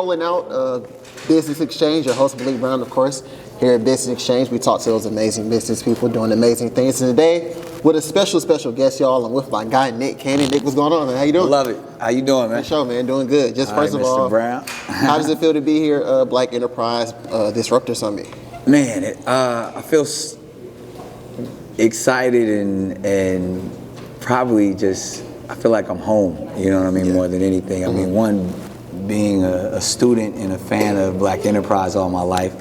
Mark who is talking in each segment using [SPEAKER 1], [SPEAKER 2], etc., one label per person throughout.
[SPEAKER 1] rolling out Business Exchange. Your host, Malik Brown, of course. Here at Business Exchange, we talk to those amazing business people doing amazing things. And today, with a special guest, y'all, I'm with my guy, Nick Cannon. Nick, what's going on, man? How you doing?
[SPEAKER 2] Love it. How you doing, man?
[SPEAKER 1] Good show, man. Doing good. Just first of all,
[SPEAKER 2] Mr. Brown.
[SPEAKER 1] how does it feel to be here, Black Enterprise Disruptor Summit?
[SPEAKER 2] Man, I feel excited and probably just, I feel like I'm home, you know what I mean, more than anything. I mean, one, being a student and a fan of Black Enterprise all my life,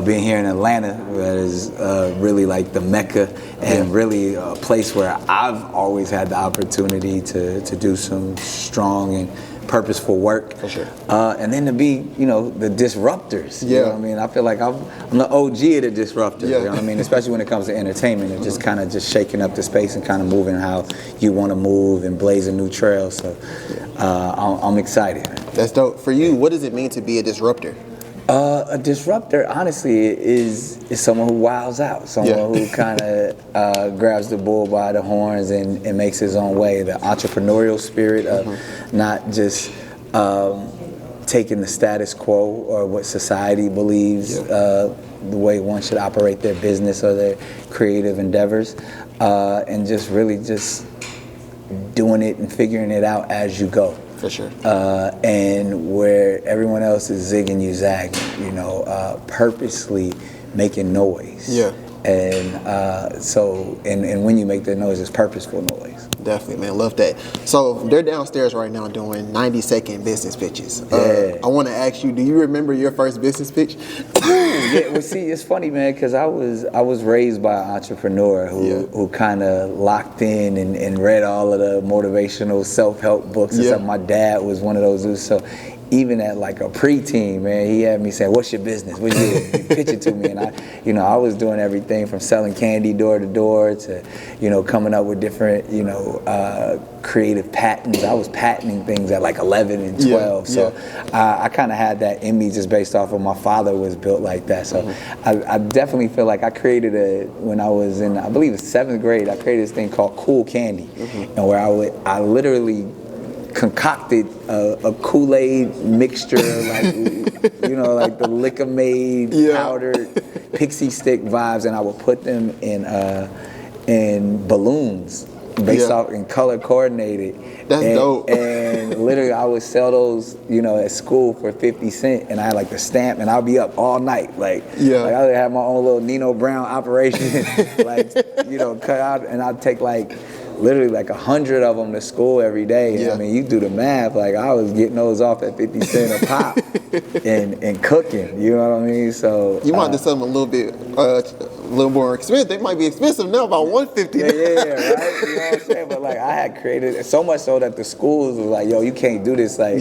[SPEAKER 2] being here in Atlanta, that is really like the Mecca and really a place where I've always had the opportunity to do some strong and purposeful work.
[SPEAKER 1] For sure.
[SPEAKER 2] And then to be, you know, the disruptors. You know what I mean? I feel like I'm the OG of the disruptor. You know what I mean? Especially when it comes to entertainment and just kind of just shaking up the space and kind of moving how you want to move and blazing new trails. So I'm excited.
[SPEAKER 1] That's dope. For you, what does it mean to be a disruptor?
[SPEAKER 2] A disruptor, honestly, is someone who wows out, someone who kind of grabs the bull by the horns and makes his own way. The entrepreneurial spirit of not just taking the status quo or what society believes the way one should operate their business or their creative endeavors, and just really just doing it and figuring it out as you go.
[SPEAKER 1] For sure.
[SPEAKER 2] And where everyone else is zigging, you zagging, you know, purposely making noise. Yeah. And so, and when you make that noise, it's purposeful noise.
[SPEAKER 1] Definitely, man. Love that. So they're downstairs right now doing 90-second business pitches. I want to ask you, do you remember your first business pitch?
[SPEAKER 2] Yeah, well, see, it's funny, man, because I was raised by an entrepreneur who kind of locked in and read all of the motivational self-help books and stuff. My dad was one of those dudes. So even at like a preteen, man, he had me saying, "What's your business? What you pitch it to me?" And I was doing everything from selling candy door to door to, coming up with different, creative patents. I was patenting things at like 11 and 12. So I kind of had that in me just based off of my father was built like that. So I definitely feel like I created when I was in, I believe it's 7th grade, I created this thing called Cool Candy, and where I literally concocted a Kool-Aid mixture, like like the Liquor Made powdered pixie stick vibes, and I would put them in balloons based off and color coordinated.
[SPEAKER 1] That's dope.
[SPEAKER 2] And literally, I would sell those, at school for 50 cents, and I had like the stamp, and I'll be up all night, like I would have my own little Nino Brown operation, cut out, and I'd take literally 100 of them to school every day. I mean, you do the math, I was getting those off at 50 cents a pop and cooking, you know what I mean? So
[SPEAKER 1] you might have to sell them a little more expensive. They might be expensive now, about $150.
[SPEAKER 2] Yeah, right? You know what I'm saying? But I had created it so much so that the schools was like, yo, you can't do this. They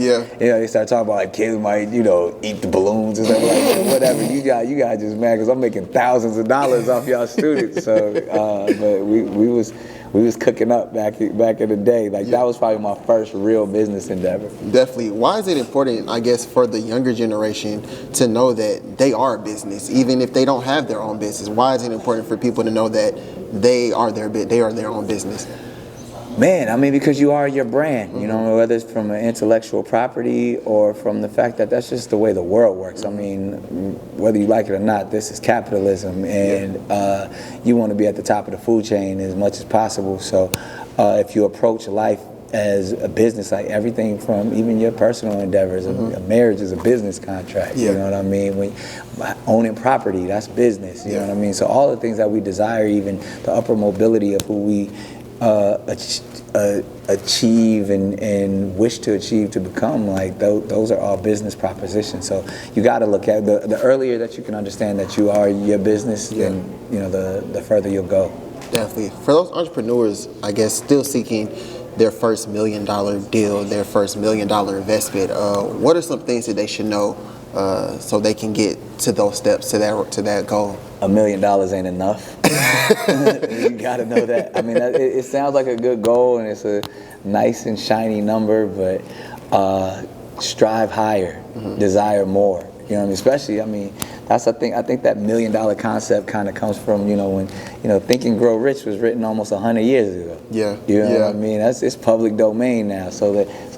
[SPEAKER 2] started talking about kids might, eat the balloons and stuff whatever. You guys just mad because I'm making thousands of dollars off y'all students. So, but we was cooking up back in the day. That was probably my first real business endeavor.
[SPEAKER 1] Definitely. Why is it important, I guess, for the younger generation to know that they are a business, even if they don't have their own business? Why is it important for people to know that they are their own business?
[SPEAKER 2] Man, I mean, because you are your brand, whether it's from an intellectual property or from the fact that that's just the way the world works. I mean, whether you like it or not, this is capitalism, and you want to be at the top of the food chain as much as possible. So if you approach life as a business, like everything from even your personal endeavors, a marriage is a business contract, you know what I mean? When owning property, that's business, you know what I mean? So all the things that we desire, even the upper mobility of who we achieve and wish to achieve to become, those are all business propositions. So you got to look at the earlier that you can understand that you are your business, then the further you'll go.
[SPEAKER 1] Definitely. For those entrepreneurs, I guess, still seeking their first $1 million deal, their first $1 million investment, what are some things that they should know so they can get to those steps, to that goal?
[SPEAKER 2] $1 million ain't enough. You gotta know that. I mean, it sounds like a good goal and it's a nice and shiny number, but strive higher, desire more. You know what I mean? Especially, I think that $1 million concept kind of comes from, when Think and Grow Rich was written almost 100 years ago.
[SPEAKER 1] Yeah.
[SPEAKER 2] You know what I mean? It's public domain now. So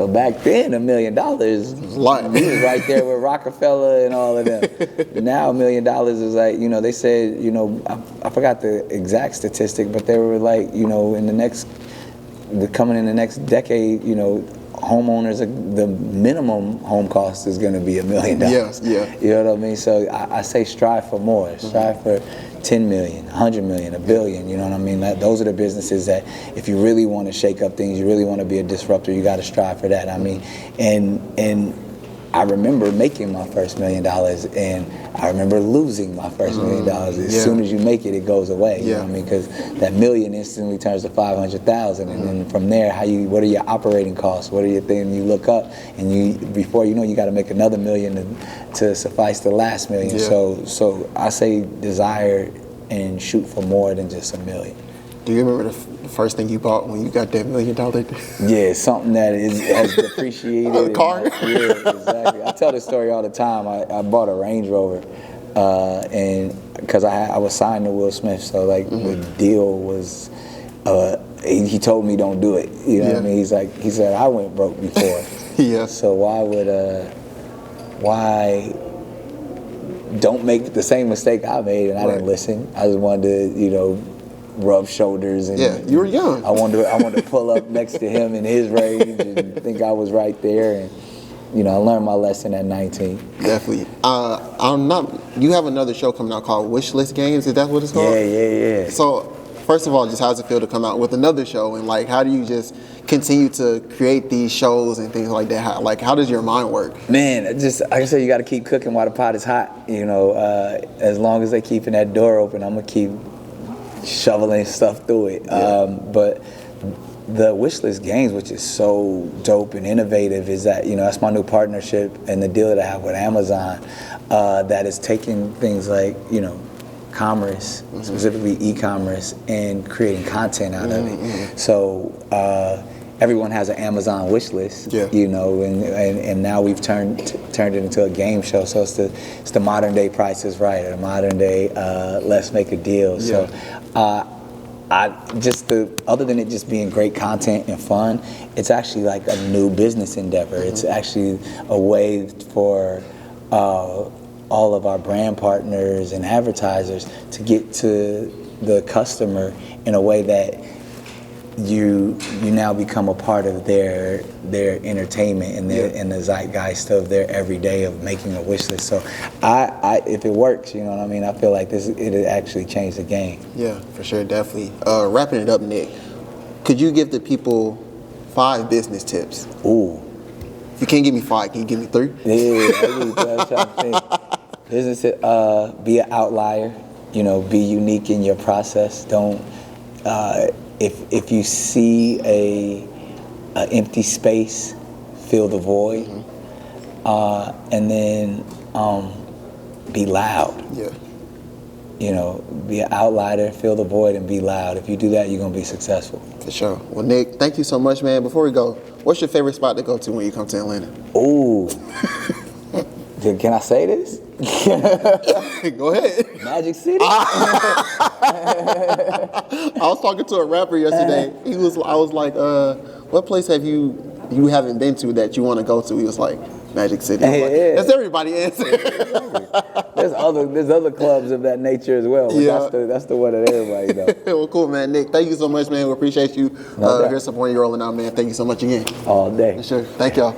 [SPEAKER 2] back then, $1 million was right there with Rockefeller and all of them. Now $1 million is like, they said, I forgot the exact statistic, but they were like, coming in the next decade, homeowners, the minimum home cost is going to be $1 million.
[SPEAKER 1] Yes, yeah.
[SPEAKER 2] You know what I mean? So I say strive for more. Strive for 10 million, 100 million, $1 billion. You know what I mean? Those are the businesses that, if you really want to shake up things, you really want to be a disruptor, you got to strive for that. I mean, and I remember making my first $1 million, and I remember losing my first $1 million. As soon as you make it, it goes away. You know what I mean? Because that million instantly turns to 500,000, and then from there, what are your operating costs? What are your things you look up, and before you know, you got to make another $1 million to suffice the last $1 million.
[SPEAKER 1] Yeah.
[SPEAKER 2] So I say desire and shoot for more than just $1 million.
[SPEAKER 1] Do you remember the first thing you bought when you got that $1 million?
[SPEAKER 2] Yeah, something that has depreciated.
[SPEAKER 1] A car?
[SPEAKER 2] Yeah, exactly. I tell this story all the time. I bought a Range Rover, and because I was signed to Will Smith, so the deal was, he told me don't do it. You know what I mean? He said I went broke before.
[SPEAKER 1] Yeah.
[SPEAKER 2] So why don't make the same mistake I made? And I didn't listen. I just wanted to, rub shoulders, and
[SPEAKER 1] you were young.
[SPEAKER 2] I wanted to pull up next to him in his range and think I was right there, and I learned my lesson at 19.
[SPEAKER 1] Definitely. You have another show coming out called Wishlist Games. Is that what it's called?
[SPEAKER 2] Yeah.
[SPEAKER 1] So first of all, just how does it feel to come out with another show, and how do you just continue to create these shows and things like that? How does your mind work?
[SPEAKER 2] Man, just like I said, you got to keep cooking while the pot is hot. As long as they keeping that door open, I'm gonna keep shoveling stuff through it. But the Wishlist Games, which is so dope and innovative, is that that's my new partnership and the deal that I have with Amazon, that is taking things like commerce, specifically e-commerce, and creating content out of it. So everyone has an Amazon wish list, and now we've turned it into a game show. So it's the modern day Price is Right, or the modern day Let's Make a Deal. So other than it just being great content and fun, it's actually like a new business endeavor. It's actually a way for all of our brand partners and advertisers to get to the customer in a way that you now become a part of their entertainment and the zeitgeist of their everyday of making a wish list. So I if it works, I feel like it'll actually change the game. Yeah,
[SPEAKER 1] for sure, definitely. Wrapping it up, Nick, could you give the people 5 business tips?
[SPEAKER 2] Ooh.
[SPEAKER 1] If you can't give me 5, can you give me 3?
[SPEAKER 2] I'm trying to think. Business tip, be an outlier, be unique in your process. Don't if you see a empty space, fill the void, and then be loud. Yeah. Be an outlier, fill the void, and be loud. If you do that, you're gonna be successful.
[SPEAKER 1] For sure. Well, Nick, thank you so much, man. Before we go, what's your favorite spot to go to when you come to Atlanta?
[SPEAKER 2] Ooh. Can I say this?
[SPEAKER 1] Go ahead.
[SPEAKER 2] Magic City.
[SPEAKER 1] I was talking to a rapper yesterday. I was like, what place have you haven't been to that you want to go to? He was like, Magic City. That's everybody answer.
[SPEAKER 2] There's other clubs of that nature as well. But that's the one that everybody knows.
[SPEAKER 1] Well, cool, man. Nick, thank you so much, man. We appreciate you here supporting you rolling out, man. Thank you so much again.
[SPEAKER 2] All day.
[SPEAKER 1] For sure. Thank y'all.